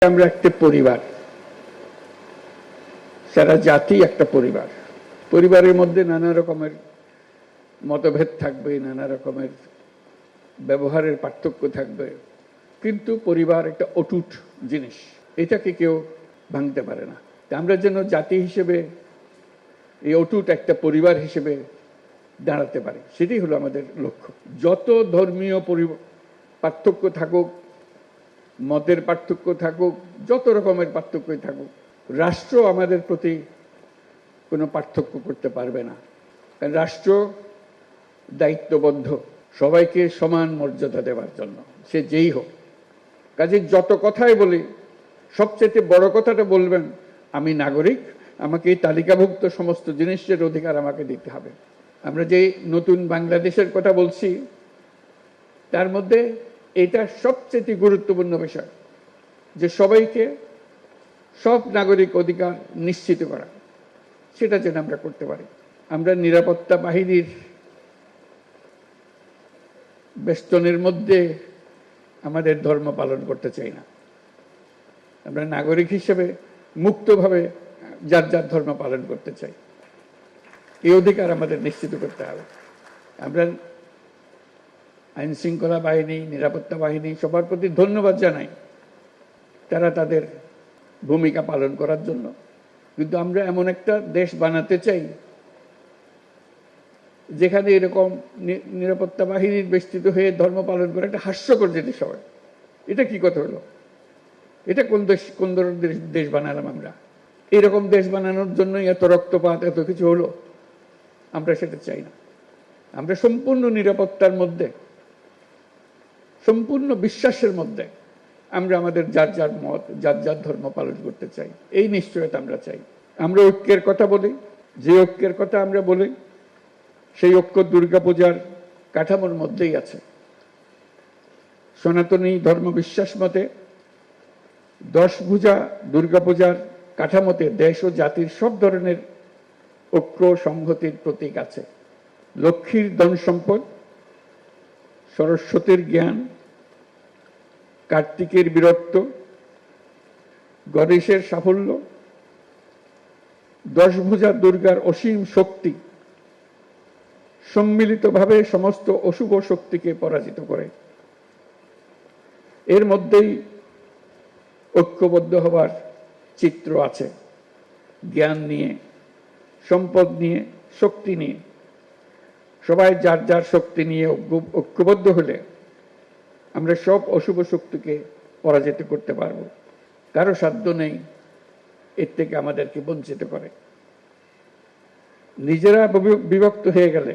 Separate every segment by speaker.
Speaker 1: আমরা একটা পরিবার, সারা জাতি একটা পরিবার। পরিবারের মধ্যে নানা রকমের মতভেদ থাকবে, নানা রকমের ব্যবহারের পার্থক্য থাকবে, কিন্তু পরিবার একটা অটুট জিনিস, এটাকে কেউ ভাঙতে পারে না। আমরা যেন জাতি হিসেবে এই অটুট একটা পরিবার হিসেবে দাঁড়াতে পারি, সেটাই হলো আমাদের লক্ষ্য। যত ধর্মীয় পার্থক্য থাকুক, মতের পার্থক্য থাকুক, যত রকমের পার্থক্যই থাকুক, রাষ্ট্র আমাদের প্রতি কোনো পার্থক্য করতে পারবে না। কারণ রাষ্ট্র দায়িত্ববদ্ধ সবাইকে সমান মর্যাদা দেওয়ার জন্য, সে যেই হোক। কাজে যত কথাই বলি, সবচেয়ে বড় কথাটা বলবেন, আমি নাগরিক, আমাকে এই তালিকাভুক্ত সমস্ত জিনিসের অধিকার আমাকে দিতে হবে। আমরা যে নতুন বাংলাদেশের কথা বলছি, তার মধ্যে এটা সবচেয়ে গুরুত্বপূর্ণ বিষয়, যে সবাইকে সব নাগরিক অধিকার নিশ্চিত করা, সেটা যেন আমরা করতে পারি। আমরা নিরাপত্তা বাহিনীর বেষ্টনের মধ্যে আমাদের ধর্ম পালন করতে চাই না। আমরা নাগরিক হিসেবে মুক্তভাবে যার যার ধর্ম পালন করতে চাই, এই অধিকার আমাদের নিশ্চিত করতে হবে। আমরা আইন শৃঙ্খলা বাহিনী, নিরাপত্তা বাহিনী সবার প্রতি ধন্যবাদ জানাই, তারা তাদের ভূমিকা পালন করার জন্য। কিন্তু আমরা এমন একটা দেশ বানাতে চাই যেখানে এরকম নিরাপত্তা বাহিনীর বেষ্টিত হয়ে ধর্ম পালন করা একটা হাস্যকর জিনিস হয়। এটা কি কথা হলো? এটা কোন ধরনের দেশ বানালাম আমরা? এরকম দেশ বানানোর জন্যই এত রক্তপাত, এত কিছু হলো? আমরা সেটা চাই না। আমরা সম্পূর্ণ নিরাপত্তার মধ্যে, সম্পূর্ণ বিশ্বাসের মধ্যে আমরা আমাদের যার যার মত, যার যার ধর্ম পালন করতে চাই, এই নিশ্চয়তা আমরা চাই। আমরা ঐক্যের কথা বলি, যে ঐক্যের কথা আমরা বলি, সেই ঐক্য দুর্গাপূজার কাঠামোর মধ্যেই আছে। সনাতনী ধর্ম বিশ্বাস মতে 10 ভুজা দুর্গাপূজার কাঠামোতে দেশ ও জাতির সব ধরনের ঐক্য সংহতির প্রতীক আছে। লক্ষ্মীর ধন সম্পদ, সরস্বতীর জ্ঞান, কার্তিকের বীরত্ব, গণেশের সাফল্য, 10 ভুজা দুর্গার অসীম শক্তি সম্মিলিতভাবে সমস্ত অশুভ শক্তিকে পরাজিত করে। এর মধ্যেই ঐক্যবদ্ধ হবার চিত্র আছে। জ্ঞান নিয়ে, সম্পদ নিয়ে, শক্তি নিয়ে, সবাই যার যার শক্তি নিয়ে ঐক্যবদ্ধ হলে আমরা সব অশুভ শক্তিকে পরাজিত করতে পারব। কারো সাধ্য নেই এর থেকে আমাদেরকে বঞ্চিত করে। নিজেরা বিভক্ত হয়ে গেলে,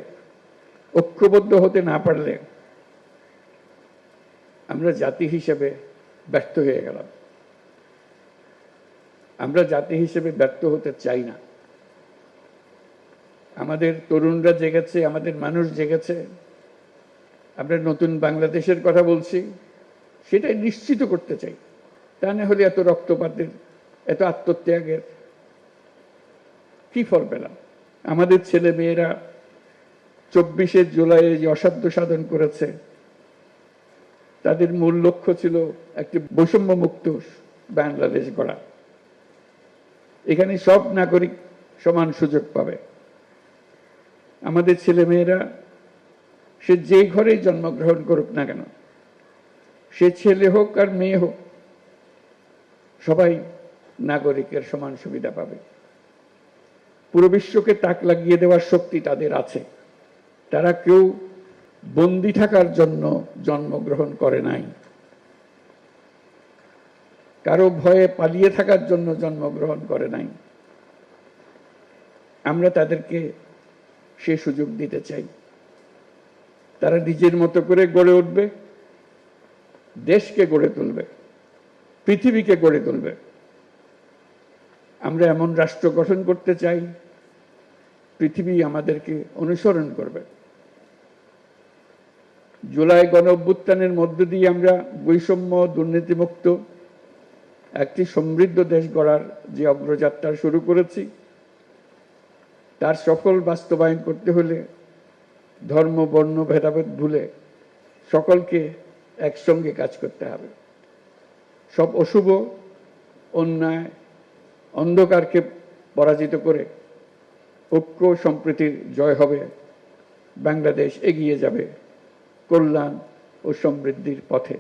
Speaker 1: ঐক্যবদ্ধ হতে না পারলে আমরা জাতি হিসেবে ব্যর্থ হয়ে গেলাম। আমরা জাতি হিসেবে ব্যর্থ হতে চাই না। আমাদের তরুণরা জেগেছে, আমাদের মানুষ জেগেছে। আমরা নতুন বাংলাদেশের কথা বলছি, সেটাই নিশ্চিত করতে চাই। তা না হলে এত রক্তপাতের, এত আত্মত্যাগের কি ফল পেলাম? আমাদের ছেলে মেয়েরা 24শে জুলাই যে অসাধ্য সাধন করেছে, তাদের মূল লক্ষ্য ছিল একটি বৈষম্য মুক্ত বাংলাদেশ গড়া। এখানে সব নাগরিক সমান সুযোগ পাবে। আমাদের ছেলে মেয়েরা সে যে ঘরে জন্মগ্রহণ করুক না কেন, সে ছেলে হোক আর মেয়ে হোক, সবাই নাগরিকের সমান সুবিধা পাবে। পুরো বিশ্বকে তাক লাগিয়ে দেওয়ার শক্তি তাদের আছে। তারা কেউ বন্দী থাকার জন্য জন্মগ্রহণ করে নাই, কারো ভয়ে পালিয়ে থাকার জন্য জন্মগ্রহণ করে নাই। আমরা তাদেরকে সে সুযোগ দিতে চাই। তারা নিজের মতো করে গড়ে উঠবে, দেশকে গড়ে তুলবে, পৃথিবীকে গড়ে তুলবে। আমরা এমন রাষ্ট্র গঠন করতে চাই, পৃথিবী আমাদেরকে অনুসরণ করবে। জুলাই গণ অভ্যুত্থানের মধ্য দিয়ে আমরা বৈষম্য, দুর্নীতিমুক্ত একটি সমৃদ্ধ দেশ গড়ার যে অগ্রযাত্রা শুরু করেছি, তার সফল বাস্তবায়ন করতে হলে ধর্ম, বর্ণ ভেদাভেদ ভুলে সকলকে একসঙ্গে কাজ করতে হবে। সব অশুভ অন্যায় অন্ধকারকে পরাজিত করে ঐক্য সম্প্রীতির জয় হবে, বাংলাদেশ এগিয়ে যাবে কল্যাণ ও সমৃদ্ধির পথে।